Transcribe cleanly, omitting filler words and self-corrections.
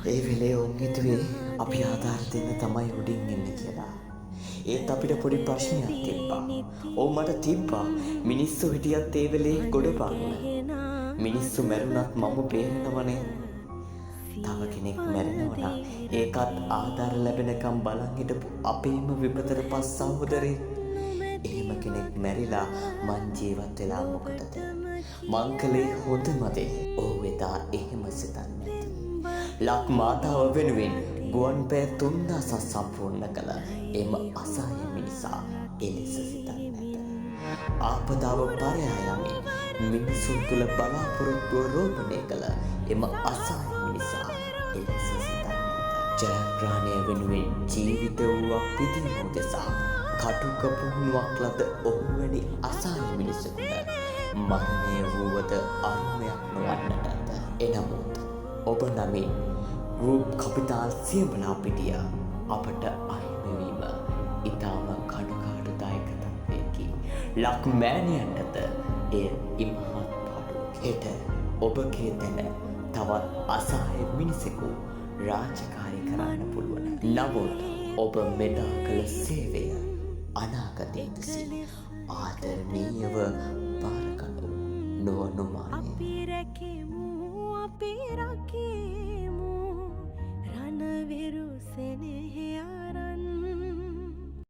ඒ වෙලේ ඔවුන් හිතුවේ අපි ආධාර දෙන්න තමයි උඩින් එන්නේ කියලා. ඒත් අපිට පොඩි ප්‍රශ්නයක් තිබ්බා. ඔව් මට තිබ්බා මිනිස්සු හිටියත් ඒ වෙලේ ගොඩ බලන්න. මිනිස්සු මැරුණත් මම පේනවනේ. තව කෙනෙක් මැරෙනවා නම් ඒකත් ආධාර ලැබෙනකම් බලන් හිටපු අපේම විපතට පස් සහෝදරේ. එහෙම කෙනෙක් මැරිලා මං ජීවත් වෙලා මොකටද? මං කලේ හොඳම දේ. ඔව් එදා එහෙම සිතන්නේ. ලක් මාතාව වෙනුවෙන් ගුවන් පෑ 3000ක් සම්පූර්ණ කළ එම අසහාය මිනිසා එලෙස සිතන්නේ නැත. ආපදාව පරයා යමින් මිනිසුන් තුළ බලාපොරොත්තුව රෝපණය කළ එම අසහාය මිනිසා එලෙස සිතන්නේ නැත. ජයග්‍රහණය වෙනුවෙන් ජීවිත වූවක් පිදීම උදෙසා කටුක පුහුණුවක් ලද ඔහු වැනි අසහාය මිනිසෙකුට මරණය වූවද අරුමයක් නොවන්නට ඇත. එනමුත් ඔබ නමින් රූප් කපිතාල් සියඹලා පිටිය අපට අහිමිවීම ඉතාම කනගාටුදායක තත්ත්වයකි. ලක් මෑණියන්ටද එය ඉමහත් පාඩුවකි. හෙට ඔබගේ තැන තවත් අසහාය මිනිසෙකු රාජකාරී කරන්න පුළුවන්. නමුත් ඔබ මෙදා කළ සේවය අනාගතයේ සිට ආදරණීයව බාරගනු නොඅනුමානය. අපි රැකෙමු අපි රකිමු රණවිරු සෙනෙහය